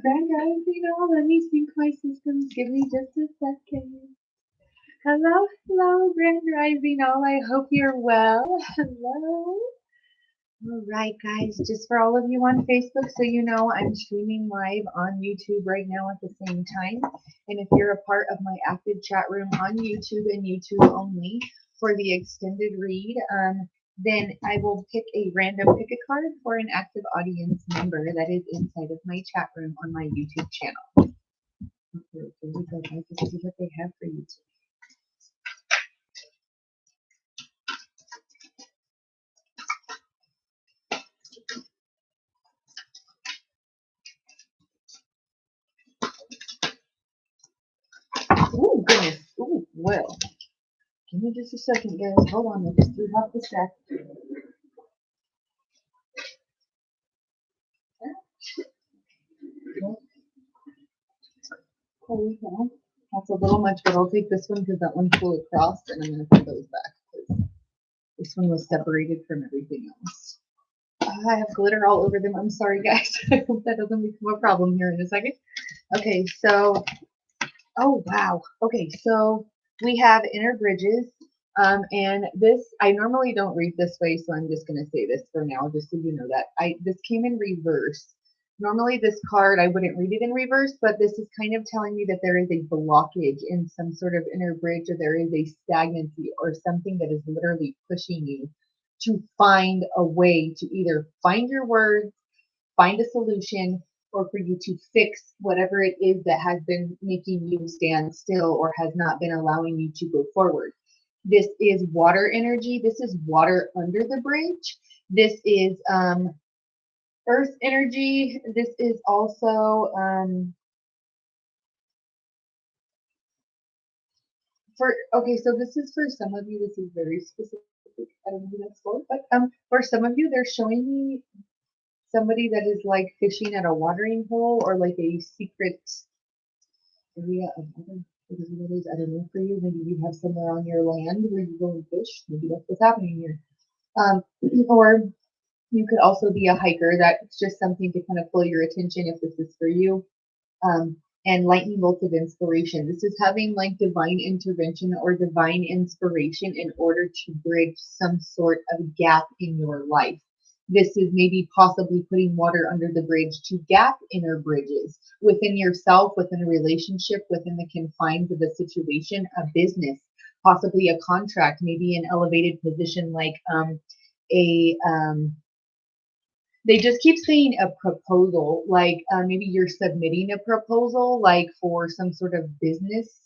Grand Rising, all. Let me sync my systems. Give me just a second. Hello, hello, Grand Rising, all. I hope you're well. Hello. All right, guys. Just for all of you on Facebook, so you know, I'm streaming live on YouTube right now at the same time. And if you're a part of my active chat room on YouTube and YouTube only for the extended read, then I will pick a random pick a card for an active audience member that is inside of my chat room on my YouTube channel. Okay, here we go, guys. Let's see what they have for you today. Oh, goodness. Oh, well. Give me just a second, guys. Hold on. I just threw half the stack. There we go. That's a little much, but I'll take this one because that one flew across, and I'm going to put those back because this one was separated from everything else. I have glitter all over them. I'm sorry, guys. I hope that doesn't become a problem here in a second. Okay, so, oh, wow. Okay, so we have inner bridges. And this, I normally don't read this way, so I'm just going to say this for now, just so you know that. This came in reverse. Normally this card, I wouldn't read it in reverse, but this is kind of telling me that there is a blockage in some sort of inner bridge, or there is a stagnancy or something that is literally pushing you to find a way to either find your words, find a solution, or for you to fix whatever it is that has been making you stand still or has not been allowing you to go forward. This is water energy. This is water under the bridge. This is earth energy. This is also okay, so this is for some of you, this is very specific. I don't know who that's for, but for some of you, they're showing me somebody that is like fishing at a watering hole or like a secret area of I don't know for you. Maybe you have somewhere on your land where you go and fish. Maybe that's what's happening here. Or you could also be a hiker. That's just something to kind of pull your attention if this is for you. And lightning bolts of inspiration. This is having like divine intervention or divine inspiration in order to bridge some sort of gap in your life. This is maybe possibly putting water under the bridge to gap inner bridges within yourself, within a relationship, within the confines of a situation, a business, possibly a contract, maybe an elevated position like a they just keep saying a proposal, like maybe you're submitting a proposal, like for some sort of business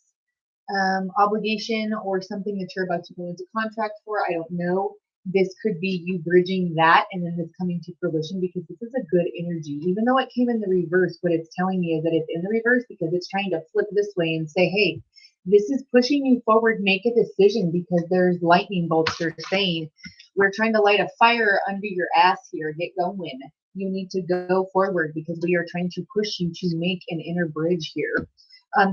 obligation or something that you're about to go into contract for. I don't know. This could be you bridging that and then this coming to fruition because this is a good energy. Even though it came in the reverse, what it's telling me is that it's in the reverse because it's trying to flip this way and say, hey, this is pushing you forward. Make a decision because there's lightning bolts. They're saying, we're trying to light a fire under your ass here. Get going. You need to go forward because we are trying to push you to make an inner bridge here.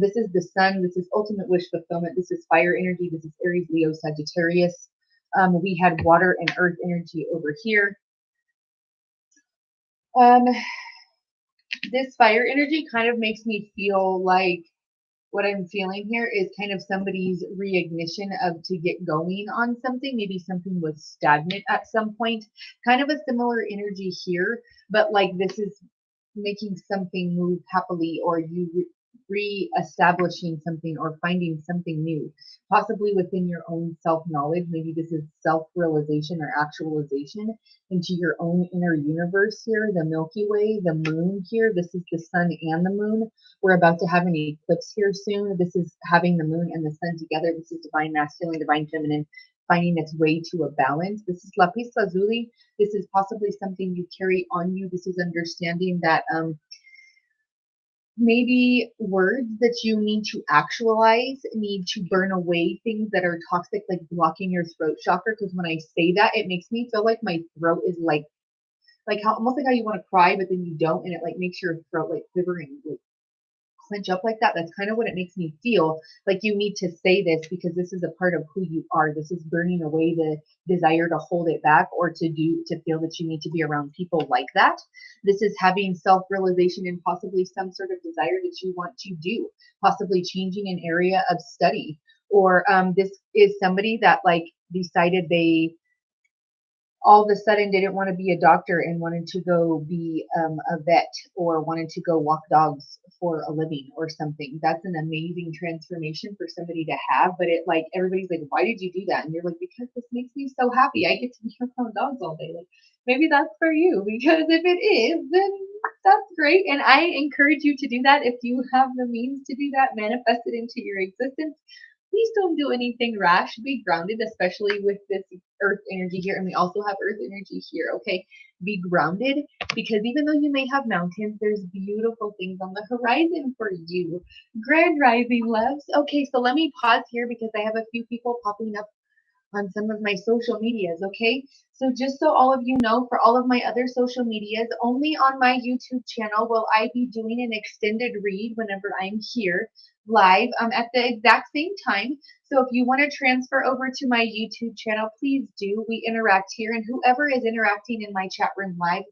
This is the sun. This is ultimate wish fulfillment. This is fire energy. This is Aries, Leo, Sagittarius. We had water and earth energy over here. This fire energy kind of makes me feel like what I'm feeling here is kind of somebody's reignition of to get going on something. Maybe something was stagnant at some point. Kind of a similar energy here, but like this is making something move happily or you re-establishing something or finding something new, possibly within your own self-knowledge. Maybe this is self-realization or actualization into your own inner universe here, the Milky Way, the moon here. This is the sun and the moon. We're about to have an eclipse here soon. This is having the moon and the sun together. This is divine masculine, divine feminine, finding its way to a balance. This is lapis lazuli. This is possibly something you carry on you. This is understanding that maybe words that you need to actualize need to burn away things that are toxic, like blocking your throat chakra. Because when I say that, it makes me feel like my throat is like how almost like how you want to cry, but then you don't, and it like makes your throat like quivering, like clench up like that. That's kind of what it makes me feel like. You need to say this because this is a part of who you are. This is burning away the desire to hold it back or to feel that you need to be around people like that. This is having self-realization and possibly some sort of desire that you want to do, possibly changing an area of study. Or this is somebody that like decided they all of a sudden didn't want to be a doctor and wanted to go be a vet, or wanted to go walk dogs for a living or something. That's an amazing transformation for somebody to have. But it like everybody's like, why did you do that? And you're like, because this makes me so happy. I get to be around dogs all day. Like maybe that's for you, because if it is, then that's great. And I encourage you to do that. If you have the means to do that, manifest it into your existence. Please don't do anything rash. Be grounded, especially with this earth energy here. And we also have earth energy here. Okay. Be grounded, because even though you may have mountains, there's beautiful things on the horizon for you. Grand rising loves. Okay. So let me pause here because I have a few people popping up on some of my social medias, okay? So just so all of you know, for all of my other social medias, only on my YouTube channel will I be doing an extended read whenever I'm here live at the exact same time. So if you want to transfer over to my YouTube channel, please do. We interact here, and whoever is interacting in my chat room live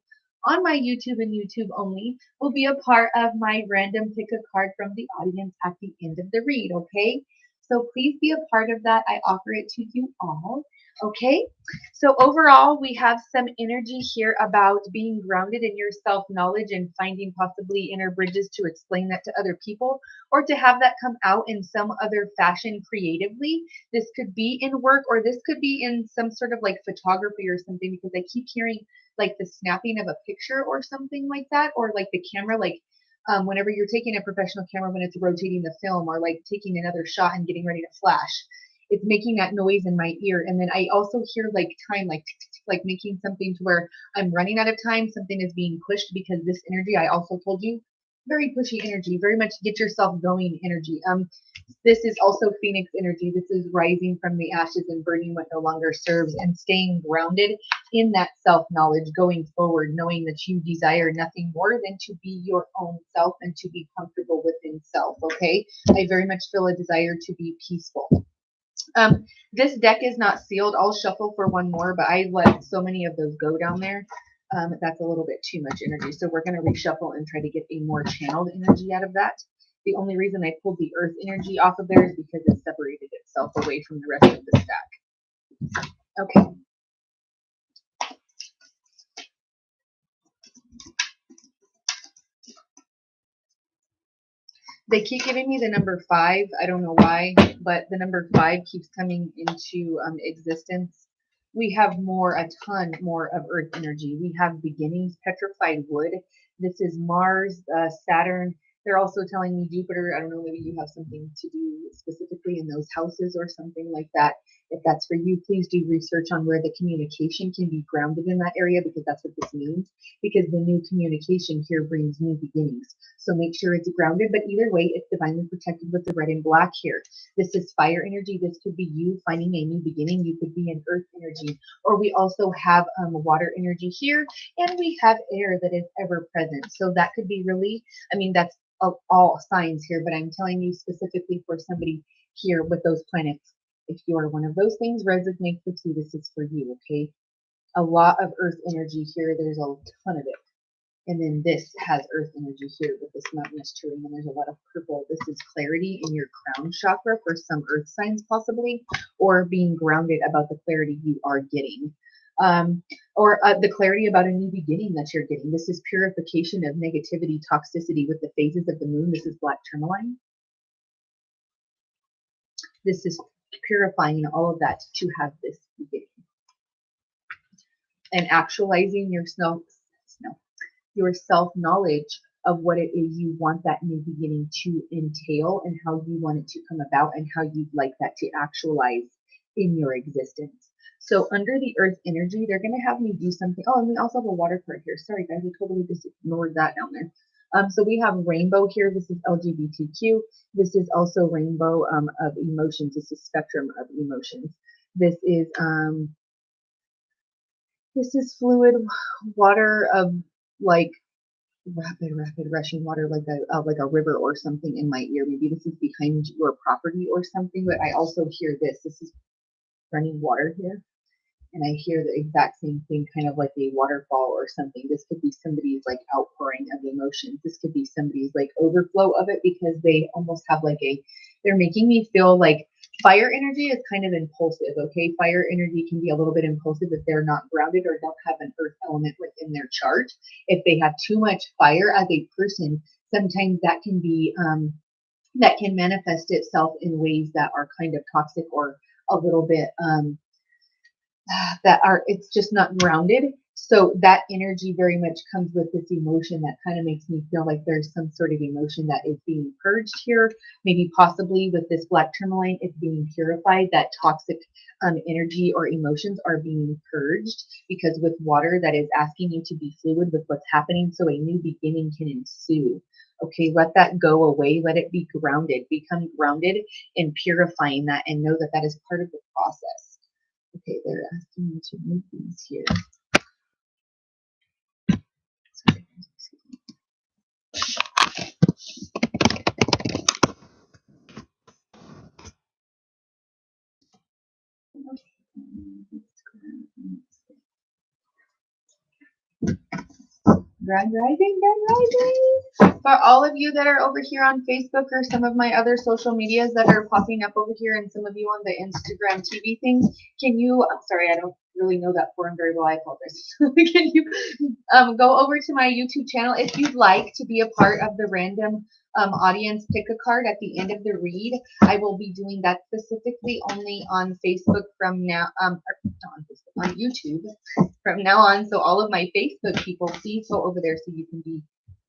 on my YouTube and YouTube only will be a part of my random pick a card from the audience at the end of the read, okay? So please be a part of that. I offer it to you all. Okay. So overall, we have some energy here about being grounded in your self-knowledge and finding possibly inner bridges to explain that to other people, or to have that come out in some other fashion creatively. This could be in work, or this could be in some sort of like photography or something, because I keep hearing like the snapping of a picture or something like that, or like the camera, like whenever you're taking a professional camera when it's rotating the film, or like taking another shot and getting ready to flash, it's making that noise in my ear. And then I also hear like time, like tick, tick, tick, like making something to where I'm running out of time. Something is being pushed, because this energy, I also told you, very pushy energy, very much get yourself going energy. This is also Phoenix energy. This is rising from the ashes and burning what no longer serves, and staying grounded in that self-knowledge going forward, knowing that you desire nothing more than to be your own self and to be comfortable within self, okay? I very much feel a desire to be peaceful. This deck is not sealed. I'll shuffle for one more, but I let so many of those go down there. That's a little bit too much energy. So we're going to reshuffle and try to get a more channeled energy out of that. The only reason I pulled the earth energy off of there is because it separated itself away from the rest of the stack. Okay. They keep giving me the number 5. I don't know why, but the number 5 keeps coming into existence. We have a ton more of earth energy. We have beginnings, petrified wood. This is Mars, Saturn. They're also telling me Jupiter. I don't know, maybe you have something to do specifically in those houses or something like that. If that's for you, please do research on where the communication can be grounded in that area, because that's what this means. Because the new communication here brings new beginnings. So make sure it's grounded, but either way, it's divinely protected with the red and black here. This is fire energy. This could be you finding a new beginning. You could be in earth energy, or we also have water energy here, and we have air that is ever present. So that could be really, I mean, that's all signs here, but I'm telling you specifically for somebody here with those planets. If you are one of those things, resonates with you, this is for you, okay? A lot of earth energy here. There's a ton of it. And then this has earth energy here with this mountainous terrain, and there's a lot of purple. This is clarity in your crown chakra for some earth signs possibly, or being grounded about the clarity you are getting. Or the clarity about a new beginning that you're getting. This is purification of negativity, toxicity with the phases of the moon. This is black tourmaline. This is purifying all of that to have this beginning. And actualizing yourself, your self-knowledge of what it is you want that new beginning to entail, and how you want it to come about, and how you'd like that to actualize in your existence. So under the earth energy, they're going to have me do something. Oh, and we also have a water card here. Sorry, guys, I totally just ignored that down there. So we have rainbow here. This is LGBTQ. This is also rainbow of emotions. This is spectrum of emotions. This is fluid water of like rapid rushing water, like a river or something in my ear. Maybe this is behind your property or something, but I also hear this. This is running water here. And I hear the exact same thing, kind of like a waterfall or something. This could be somebody's like outpouring of emotions. This could be somebody's like overflow of it because they almost have like they're making me feel like fire energy is kind of impulsive. Okay. Fire energy can be a little bit impulsive if they're not grounded or don't have an earth element within their chart. If they have too much fire as a person, sometimes that can be, that can manifest itself in ways that are kind of toxic or a little bit, that are, it's just not grounded. So that energy very much comes with this emotion that kind of makes me feel like there's some sort of emotion that is being purged here. Maybe possibly with this black tourmaline, it's being purified. That toxic energy or emotions are being purged because with water that is asking you to be fluid with what's happening so a new beginning can ensue. Okay, let that go away. Let it be grounded. Become grounded in purifying that and know that that is part of the process. Okay, they're asking me to move these here. Sorry. Grand rising, grand rising. For all of you that are over here on Facebook or some of my other social medias that are popping up over here and some of you on the Instagram TV things, can you, I'm sorry, I don't really know that forum very well, I apologize. Can you go over to my YouTube channel if you'd like to be a part of the random audience pick a card at the end of the read. I will be doing that specifically only on Facebook from now, not on Facebook, on YouTube from now on. So all of my Facebook people, please go over there so you can be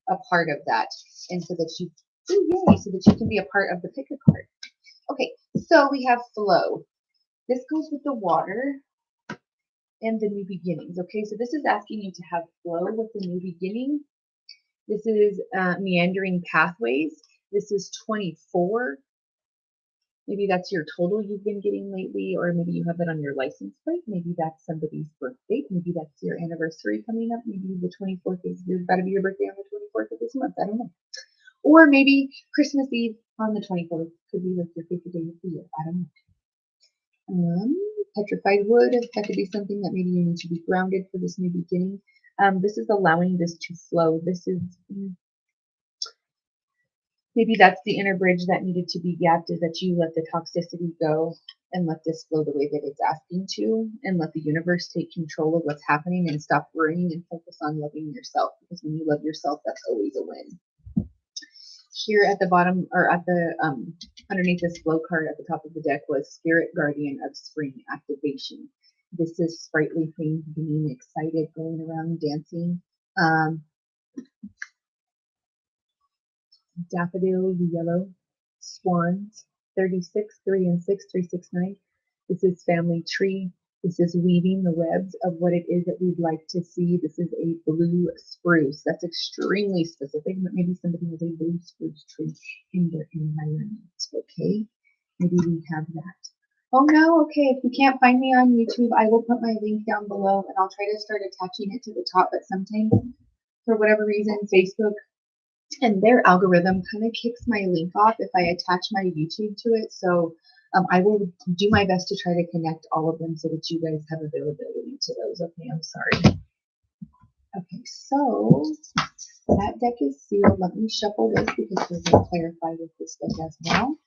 a part of that. And so that you, ooh, yay, so that you can be a part of the pick a card. Okay, so we have flow. This goes with the water and the new beginnings. Okay, so this is asking you to have flow with the new beginning. This is meandering pathways. This is 24. Maybe that's your total you've been getting lately, or maybe you have that on your license plate. Maybe that's somebody's birthday. Maybe that's your anniversary coming up. Maybe the 24th is got to be your birthday on the 24th of this month. I don't know. Or maybe Christmas Eve on the 24th could be like your favorite day of the year. I don't know. Petrified wood. That could be something that maybe you need to be grounded for this new beginning. This is allowing this to flow. This is maybe that's the inner bridge that needed to be gapped, is that you let the toxicity go and let this flow the way that it's asking to, and let the universe take control of what's happening and stop worrying and focus on loving yourself, because when you love yourself, that's always a win. Here at the bottom, or at the underneath this flow card at the top of the deck, was Spirit Guardian of Spring Activation. This is sprightly things, being excited, going around dancing. Daffodil, yellow, swans, 36, 3 and 6, 3, 6, 9. This is family tree. This is weaving the webs of what it is that we'd like to see. This is a blue spruce. That's extremely specific, but maybe somebody has a blue spruce tree in their environment. Okay, maybe we have that. Oh no, okay, if you can't find me on YouTube, I will put my link down below and I'll try to start attaching it to the top, but sometimes, for whatever reason, Facebook and their algorithm kind of kicks my link off if I attach my YouTube to it. So I will do my best to try to connect all of them so that you guys have availability to those. Okay, I'm sorry. Okay, so that deck is sealed. Let me shuffle this because we're going to clarify with this deck as well.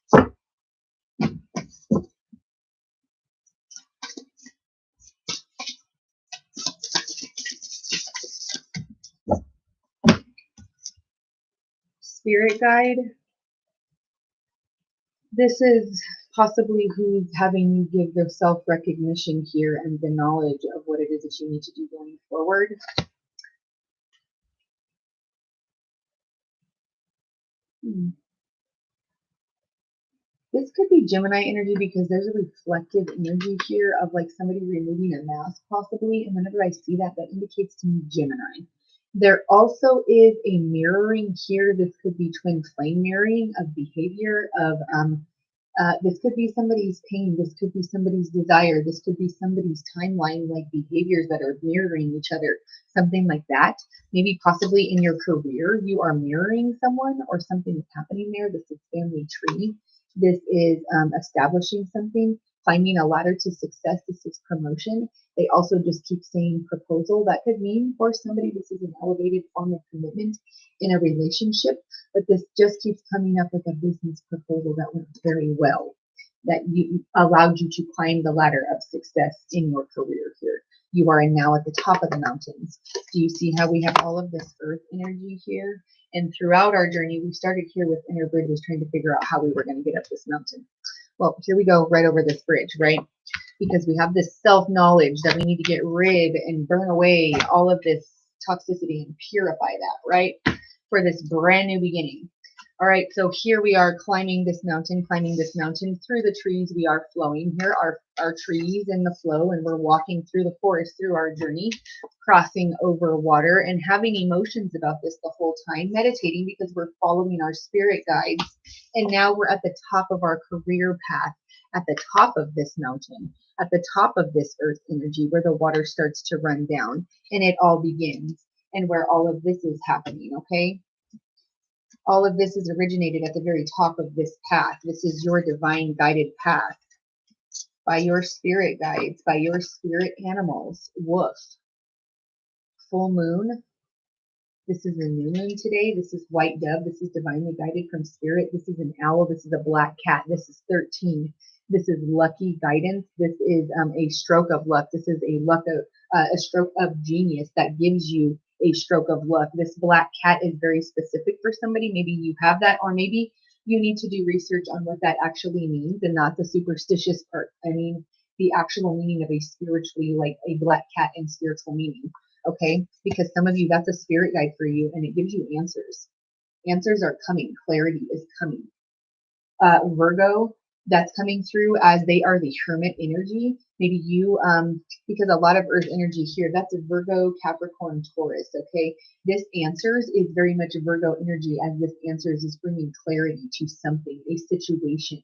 Spirit guide. This is possibly who's having you give their self-recognition here and the knowledge of what it is that you need to do going forward. This could be Gemini energy because there's a reflective energy here of like somebody removing a mask possibly. And whenever I see that, that indicates to me Gemini. There also is a mirroring here. This could be twin flame mirroring of behavior, of This could be somebody's pain. This could be somebody's desire. This could be somebody's timeline, like behaviors that are mirroring each other, something like that. Maybe possibly in your career, you are mirroring someone or something is happening there. This is family tree. This is establishing something, climbing a ladder to success. This is promotion. They also just keep saying proposal. That could mean for somebody, this is an elevated form of commitment in a relationship, but this just keeps coming up with a business proposal that went very well, that you allowed you to climb the ladder of success in your career here. You are now at the top of the mountains. Do you see how we have all of this earth energy here? And throughout our journey, we started here with inner bridges, trying to figure out how we were going to get up this mountain. Well, here we go right over this bridge, right? Because we have this self-knowledge that we need to get rid and burn away all of this toxicity and purify that, right? For this brand new beginning. All right, so here we are climbing this mountain through the trees. We are flowing. Here are our trees in the flow, and we're walking through the forest through our journey, crossing over water and having emotions about this the whole time, meditating because we're following our spirit guides. And now we're at the top of our career path, at the top of this mountain, at the top of this earth energy where the water starts to run down and it all begins, and where all of this is happening, okay? All of this is originated at the very top of this path. This is your divine guided path by your spirit guides, by your spirit animals. Wolf, full moon. This is a new moon today. This is white dove. This is divinely guided from spirit. This is an owl. This is a black cat. This is 13. This is lucky guidance. This is a stroke of luck. This is a stroke of genius that gives you a stroke of luck. This black cat is very specific for somebody. Maybe you have that, or maybe you need to do research on what that actually means and not the superstitious part. I mean, the actual meaning of a spiritually, like a black cat in spiritual meaning. Okay, because some of you, that's a spirit guide for you, and it gives you answers. Answers are coming. Clarity is coming. Virgo, that's coming through as they are the hermit energy. Maybe you, because a lot of earth energy here, that's a Virgo, Capricorn, Taurus. Okay, this answers is very much a Virgo energy, as this answers is bringing clarity to something, a situation.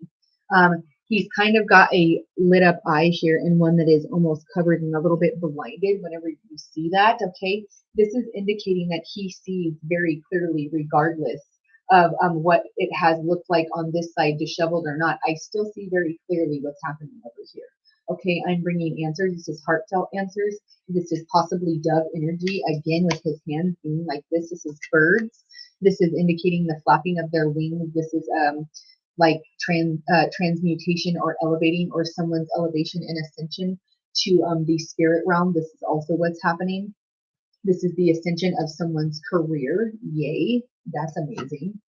He's kind of got a lit up eye here, and one that is almost covered and a little bit blinded whenever you see that. Okay, this is indicating that he sees very clearly, regardless of what it has looked like on this side, disheveled or not. I still see very clearly what's happening over here. Okay, I'm bringing answers. This is heartfelt answers. This is possibly dove energy, again with his hands being like this. This is birds. This is indicating the flapping of their wings. This is like transmutation or elevating, or someone's elevation and ascension to the spirit realm. This is also what's happening. This is the ascension of someone's career. Yay, that's amazing.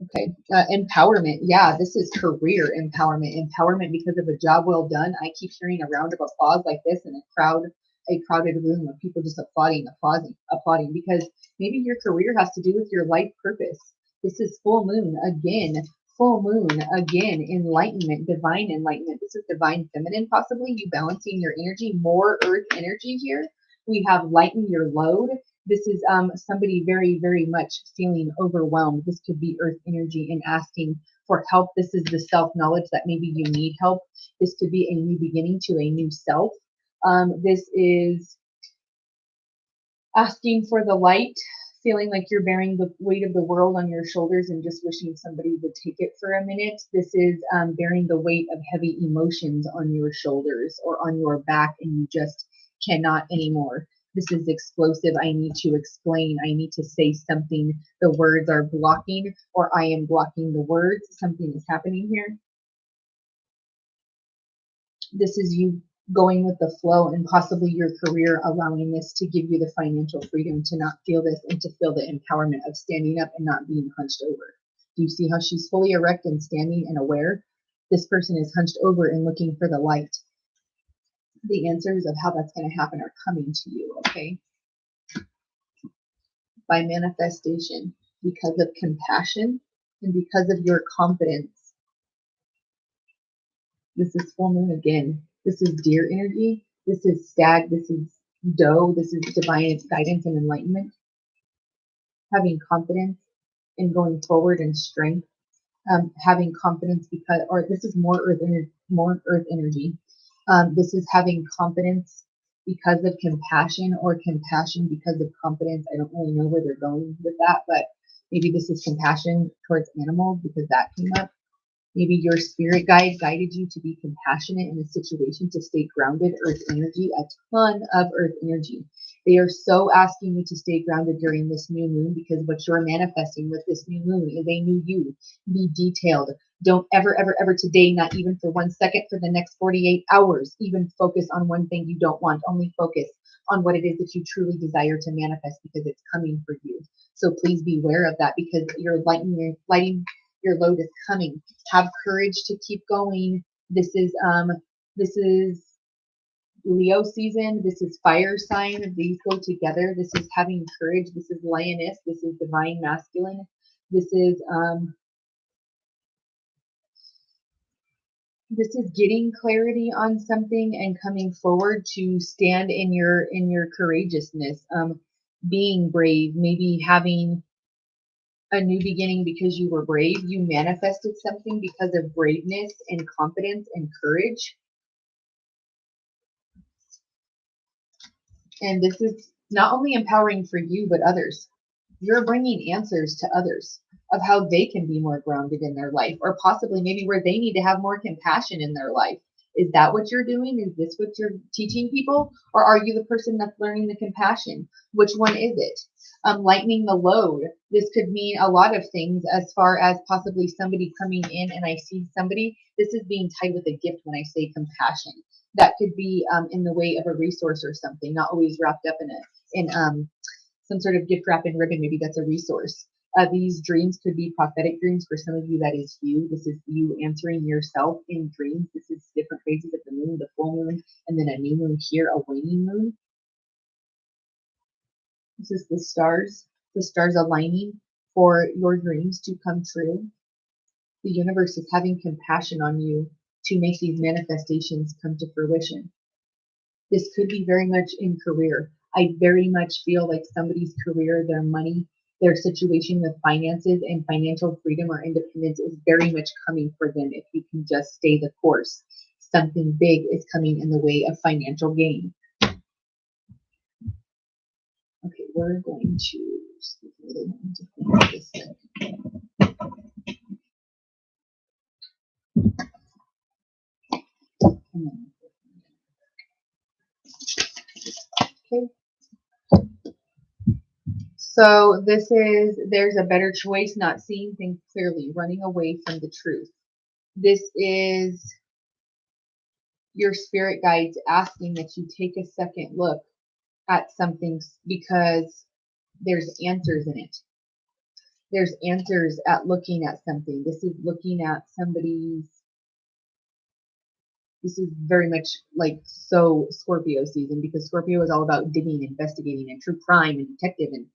Okay, empowerment. Yeah, this is career empowerment. Empowerment because of a job well done. I keep hearing a round of applause like this in a crowded room of people just applauding, because maybe your career has to do with your life purpose. This is full moon again, enlightenment, divine enlightenment. This is divine feminine, possibly you balancing your energy, more earth energy here. We have lighten your load. This is somebody very, very much feeling overwhelmed. This could be earth energy and asking for help. This is the self-knowledge that maybe you need help. This could be a new beginning to a new self. This is asking for the light, feeling like you're bearing the weight of the world on your shoulders and just wishing somebody would take it for a minute. This is bearing the weight of heavy emotions on your shoulders or on your back, and you just cannot anymore. This is explosive. I need to explain. I need to say something. The words are blocking, or I am blocking the words. Something is happening here. This is you going with the flow, and possibly your career allowing this to give you the financial freedom to not feel this and to feel the empowerment of standing up and not being hunched over. Do you see how she's fully erect and standing and aware? This person is hunched over and looking for the light. The answers of how that's going to happen are coming to you, okay? By manifestation, because of compassion and because of your confidence. This is full moon again. This is deer energy. This is stag. This is doe. This is divine guidance and enlightenment. Having confidence in going forward and strength. having confidence because, or this is more earth energy. This is having confidence because of compassion, or compassion because of confidence. I don't really know where they're going with that, but maybe this is compassion towards animals because that came up. Maybe your spirit guide guided you to be compassionate in a situation, to stay grounded. Earth energy, a ton of earth energy. They are so asking you to stay grounded during this new moon, because what you're manifesting with this new moon is a new you. Be detailed. Don't ever, ever, ever today, not even for 1 second, for the next 48 hours, even focus on one thing you don't want. Only focus on what it is that you truly desire to manifest, because it's coming for you. So please be aware of that, because you're lighting your load is coming. Have courage to keep going. This is Leo season. This is fire sign. These go together. This is having courage. This is lioness. This is divine masculine. This is getting clarity on something and coming forward to stand in your courageousness. Being brave, maybe having a new beginning because you were brave. You manifested something because of braveness and confidence and courage. And this is not only empowering for you, but others. You're bringing answers to others of how they can be more grounded in their life, or possibly maybe where they need to have more compassion in their life. Is that what you're doing? Is this what you're teaching people? Or are you the person that's learning the compassion? Which one is it? Lightening the load. This could mean a lot of things, as far as possibly somebody coming in and I see somebody. This is being tied with a gift when I say compassion. That could be in the way of a resource or something, not always wrapped up in some sort of gift wrap and ribbon. Maybe that's a resource. These dreams could be prophetic dreams. For some of you, that is you. This is you answering yourself in dreams. This is different phases of the moon, the full moon, and then a new moon here, a waning moon. This is the stars aligning for your dreams to come true. The universe is having compassion on you to make these manifestations come to fruition. This could be very much in career. I very much feel like somebody's career, their money, their situation with finances and financial freedom or independence is very much coming for them if you can just stay the course. Something big is coming in the way of financial gain. Okay, we're going to really want to finish this thing. Okay. So this is, there's a better choice, not seeing things clearly, running away from the truth. This is your spirit guides asking that you take a second look at something, because there's answers in it. There's answers at looking at something. This is looking at somebody's, this is very much like so Scorpio season, because Scorpio is all about digging, investigating, and true crime and detective and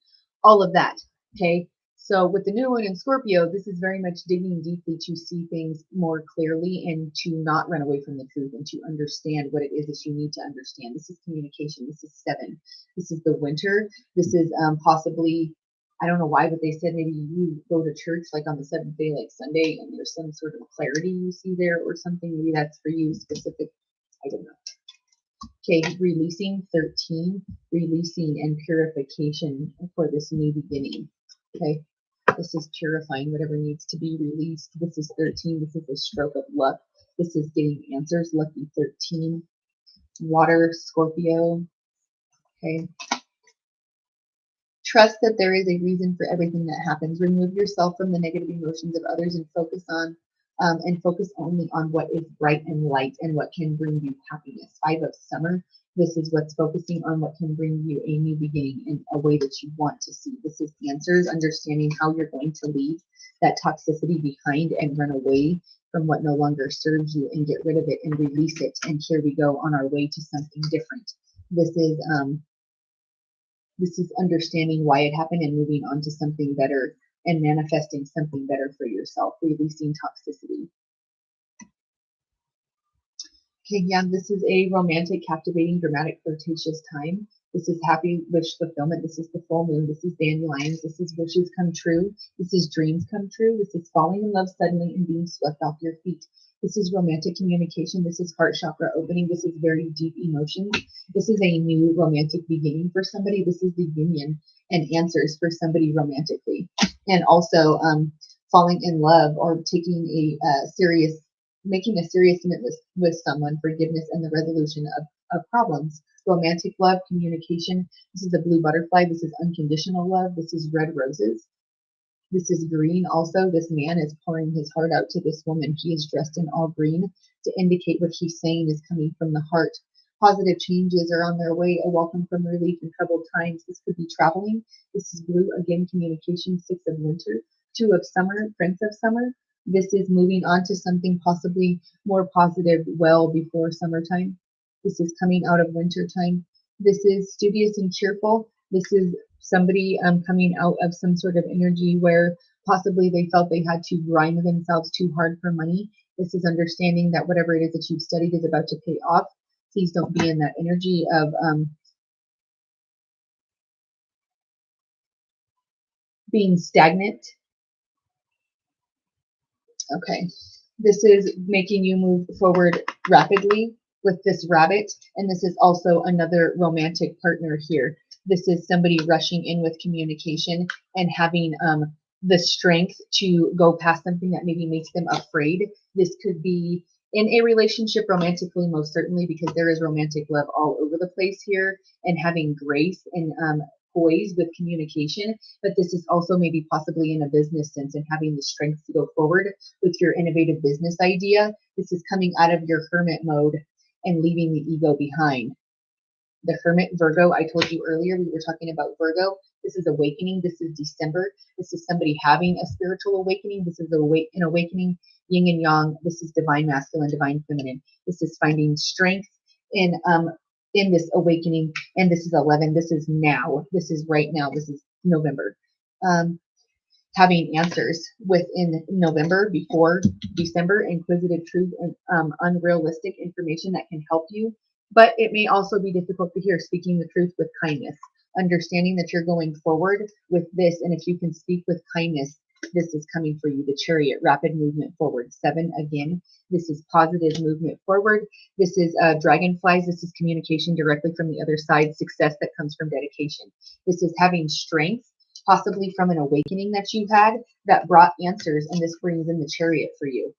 all of that. Okay. So with the new one in Scorpio, this is very much digging deeply to see things more clearly and to not run away from the truth and to understand what it is that you need to understand. This is communication. This is 7. This is the winter. This is possibly, I don't know why, but they said maybe you go to church like on the 7th day, like Sunday, and there's some sort of clarity you see there or something. Maybe that's for you specific. I don't know. Okay, releasing 13, releasing and purification for this new beginning. Okay, this is purifying whatever needs to be released. This is 13. This is a stroke of luck. This is getting answers. Lucky 13. Water, Scorpio. Okay. Trust that there is a reason for everything that happens. Remove yourself from the negative emotions of others and focus only on what is bright and light and what can bring you happiness. 5 of summer. This is what's focusing on what can bring you a new beginning in a way that you want to see. This is answers, understanding how you're going to leave that toxicity behind and run away from what no longer serves you and get rid of it and release it. And here we go on our way to something different. This is understanding why it happened and moving on to something better and manifesting something better for yourself, releasing toxicity. Okay, yeah, this is a romantic, captivating, dramatic, flirtatious time. This is happy wish fulfillment. This is the full moon. This is dandelions. This is wishes come true. This is dreams come true. This is falling in love suddenly and being swept off your feet. This is romantic communication. This is heart chakra opening. This is very deep emotions. This is a new romantic beginning for somebody. This is the union and answers for somebody romantically. And also falling in love or taking a serious making a serious commitment with someone, forgiveness, and the resolution of problems. Romantic love, communication. This is a blue butterfly. This is unconditional love. This is red roses. This is green also. This man is pouring his heart out to this woman. He is dressed in all green to indicate what he's saying is coming from the heart. Positive changes are on their way. A welcome from relief in troubled times. This could be traveling. This is blue, again, communication. Six of winter. Two of summer, prince of summer. This is moving on to something possibly more positive well before summertime. This is coming out of winter time. This is studious and cheerful. This is somebody coming out of some sort of energy where possibly they felt they had to grind themselves too hard for money. This is understanding that whatever it is that you've studied is about to pay off. Please don't be in that energy of being stagnant. Okay. This is making you move forward rapidly with this rabbit. And this is also another romantic partner here. This is somebody rushing in with communication and having the strength to go past something that maybe makes them afraid. This could be in a relationship romantically, most certainly, because there is romantic love all over the place here, and having grace and poise with communication. But this is also maybe possibly in a business sense and having the strength to go forward with your innovative business idea. This is coming out of your hermit mode and leaving the ego behind. The hermit, Virgo, I told you earlier, we were talking about Virgo. This is awakening. This is December. This is somebody having a spiritual awakening. This is an awakening, yin and yang. This is divine masculine, divine feminine. This is finding strength in this awakening. And this is 11. This is now. This is right now. This is November. Having answers within November before December, inquisitive truth and unrealistic information that can help you. But it may also be difficult to hear, speaking the truth with kindness, understanding that you're going forward with this. And if you can speak with kindness, this is coming for you. The Chariot, rapid movement forward. 7 again. This is positive movement forward. This is dragonflies. This is communication directly from the other side. Success that comes from dedication. This is having strength, possibly from an awakening that you had that brought answers, and this brings in the Chariot for you.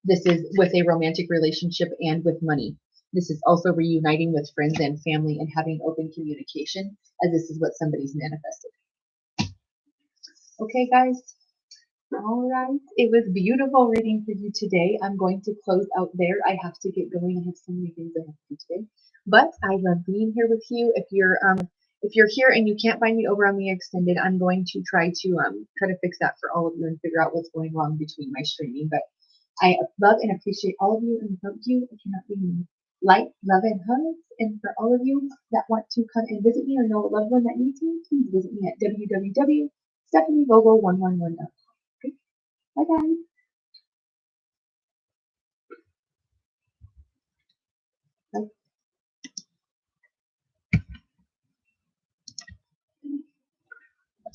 This is with a romantic relationship and with money. This is also reuniting with friends and family and having open communication, as this is what somebody's manifested. Okay, guys. All right. It was beautiful reading for you today. I'm going to close out there. I have to get going. I have so many things I have to do today. But I love being here with you. If you're here and you can't find me over on the extended, I'm going to try to fix that for all of you and figure out what's going wrong between my streaming. But I love and appreciate all of you and love you. I cannot be more. Light, love, and hugs. And for all of you that want to come and visit me or know a loved one that needs me, please visit me at www.stephanievogel111.com. Okay? Bye, guys.